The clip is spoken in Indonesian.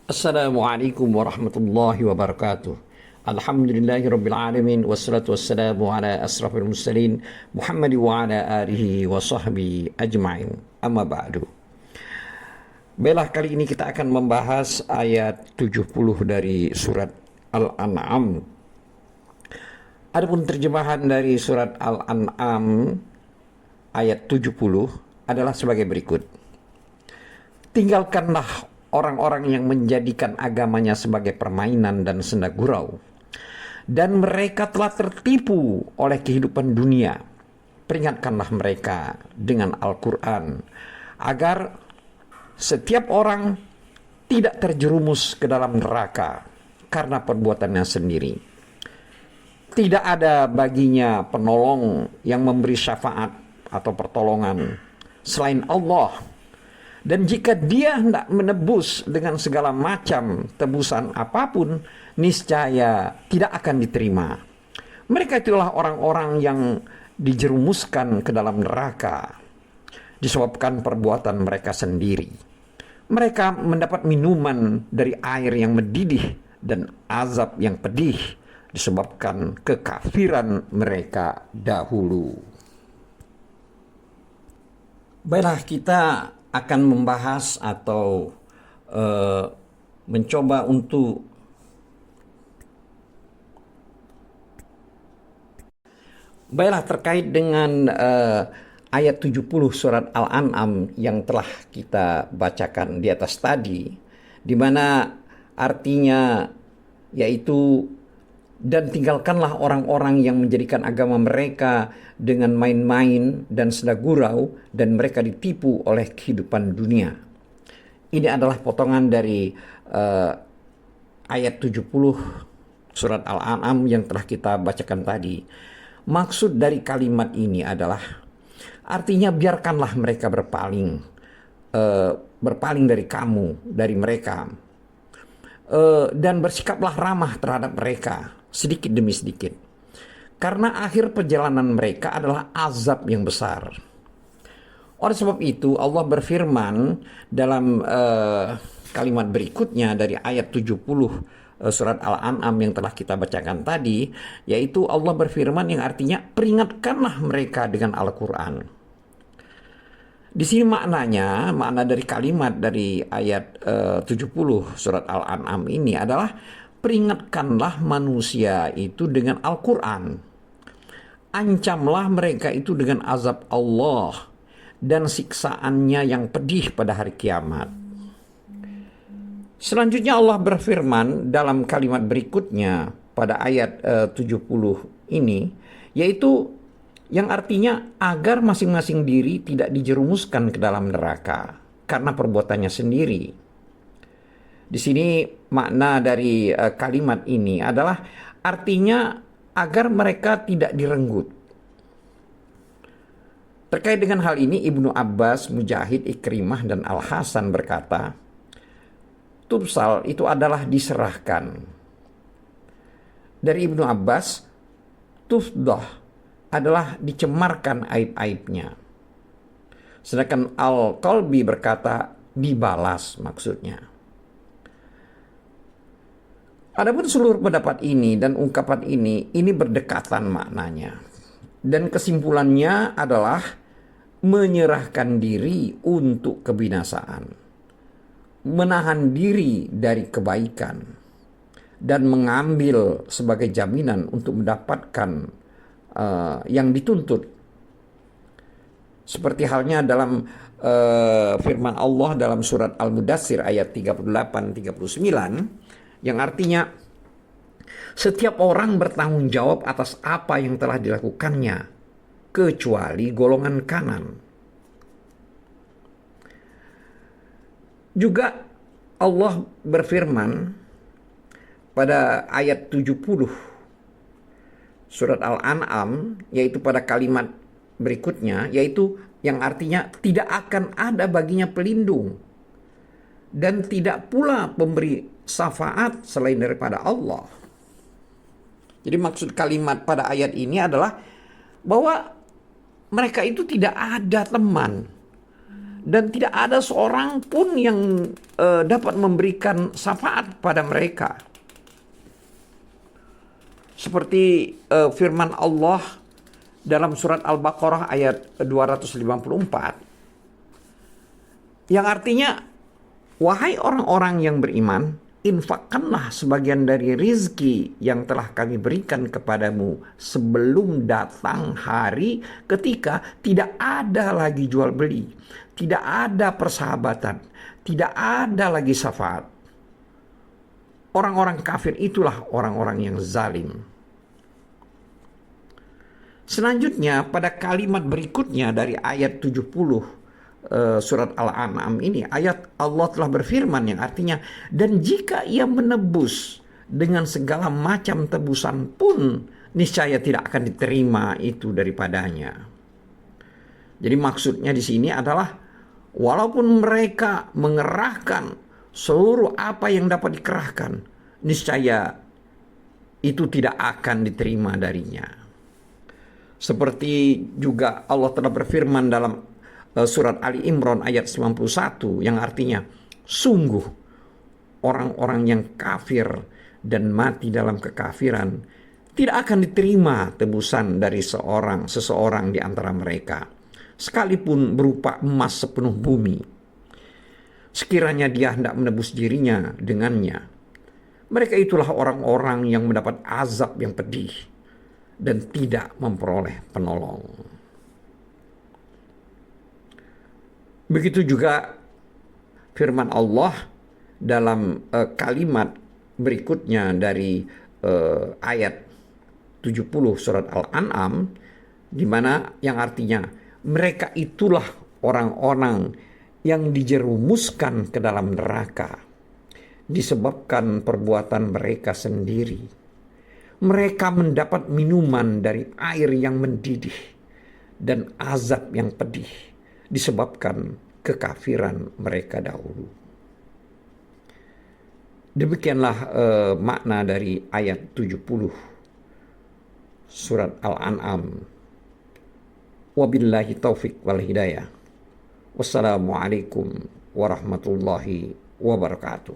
Assalamualaikum warahmatullahi wabarakatuh. Alhamdulillahirabbil alamin wassalatu wassalamu ala asrafil mursalin Muhammad wa ala alihi wa sahbihi ajma'in. Amma ba'du. Baiklah, kali ini kita akan membahas ayat 70 dari surat Al-An'am. Adapun terjemahan dari surat Al-An'am ayat 70 adalah sebagai berikut. Tinggalkanlah orang-orang yang menjadikan agamanya sebagai permainan dan senda gurau, dan mereka telah tertipu oleh kehidupan dunia. Peringatkanlah mereka dengan Al-Quran agar setiap orang tidak terjerumus ke dalam neraka karena perbuatannya sendiri. Tidak ada baginya penolong yang memberi syafaat atau pertolongan selain Allah. Dan jika dia hendak menebus dengan segala macam tebusan apapun, niscaya tidak akan diterima. Mereka itulah orang-orang yang dijerumuskan ke dalam neraka disebabkan perbuatan mereka sendiri. Mereka mendapat minuman dari air yang mendidih dan azab yang pedih disebabkan kekafiran mereka dahulu. Baiklah, kita akan membahas atau mencoba untuk terkait dengan ayat 70 surat Al-An'am yang telah kita bacakan di atas tadi, di mana artinya yaitu, dan tinggalkanlah orang-orang yang menjadikan agama mereka dengan main-main dan senda gurau, dan mereka ditipu oleh kehidupan dunia. Ini adalah potongan dari ayat 70 surat Al-An'am yang telah kita bacakan tadi. Maksud dari kalimat ini adalah artinya biarkanlah mereka berpaling dari kamu, dari mereka, dan bersikaplah ramah terhadap mereka sedikit demi sedikit, karena akhir perjalanan mereka adalah azab yang besar. Oleh sebab itu Allah berfirman dalam kalimat berikutnya dari ayat 70 surat Al-An'am yang telah kita bacakan tadi, yaitu Allah berfirman yang artinya peringatkanlah mereka dengan Al-Quran. Di sini makna dari kalimat dari ayat 70 surat Al-An'am ini adalah peringatkanlah manusia itu dengan Al-Quran. Ancamlah mereka itu dengan azab Allah dan siksaannya yang pedih pada hari kiamat. Selanjutnya Allah berfirman dalam kalimat berikutnya pada ayat 70 ini, yaitu yang artinya agar masing-masing diri tidak dijerumuskan ke dalam neraka karena perbuatannya sendiri. Di sini makna dari kalimat ini adalah artinya agar mereka tidak direnggut. Terkait dengan hal ini, Ibnu Abbas, Mujahid, Ikrimah, dan Al-Hasan berkata, tubsal itu adalah diserahkan. Dari Ibnu Abbas, tufdah adalah dicemarkan aib-aibnya. Sedangkan Al-Qalbi berkata dibalas maksudnya. Adapun seluruh pendapat ini dan ungkapan ini berdekatan maknanya. Dan kesimpulannya adalah menyerahkan diri untuk kebinasaan, menahan diri dari kebaikan, dan mengambil sebagai jaminan untuk mendapatkan yang dituntut. Seperti halnya dalam firman Allah dalam surat Al-Mudaththir ayat 38-39, yang artinya setiap orang bertanggung jawab atas apa yang telah dilakukannya kecuali golongan kanan. Juga Allah berfirman pada ayat 70 surat Al-An'am, yaitu pada kalimat berikutnya, yaitu yang artinya tidak akan ada baginya pelindung dan tidak pula pemberi syafaat selain daripada Allah. Jadi maksud kalimat pada ayat ini adalah bahwa mereka itu tidak ada teman dan tidak ada seorang pun yang dapat memberikan syafaat pada mereka. Seperti firman Allah dalam surat Al-Baqarah ayat 254, yang artinya, wahai orang-orang yang beriman, infakkanlah sebagian dari rizki yang telah kami berikan kepadamu sebelum datang hari ketika tidak ada lagi jual beli, tidak ada persahabatan, tidak ada lagi syafaat. Orang-orang kafir itulah orang-orang yang zalim. Selanjutnya pada kalimat berikutnya dari ayat 70 surat Al-An'am ini, ayat Allah telah berfirman yang artinya, dan jika ia menebus dengan segala macam tebusan pun, niscaya tidak akan diterima itu daripadanya. Jadi maksudnya di sini adalah, walaupun mereka mengerahkan seluruh apa yang dapat dikerahkan, niscaya itu tidak akan diterima darinya. Seperti juga Allah telah berfirman dalam surat Ali Imran ayat 91 yang artinya, sungguh orang-orang yang kafir dan mati dalam kekafiran tidak akan diterima tebusan dari seseorang di antara mereka, sekalipun berupa emas sepenuh bumi, sekiranya dia hendak menebus dirinya dengannya. Mereka itulah orang-orang yang mendapat azab yang pedih dan tidak memperoleh penolong. Begitu juga firman Allah dalam kalimat berikutnya dari ayat 70 surat Al-An'am, di mana yang artinya, mereka itulah orang-orang yang dijerumuskan ke dalam neraka disebabkan perbuatan mereka sendiri. Mereka mendapat minuman dari air yang mendidih dan azab yang pedih disebabkan kekafiran mereka dahulu. Demikianlah makna dari ayat 70 surat Al-An'am. Wabillahi taufik wal hidayah. Wassalamualaikum warahmatullahi wabarakatuh.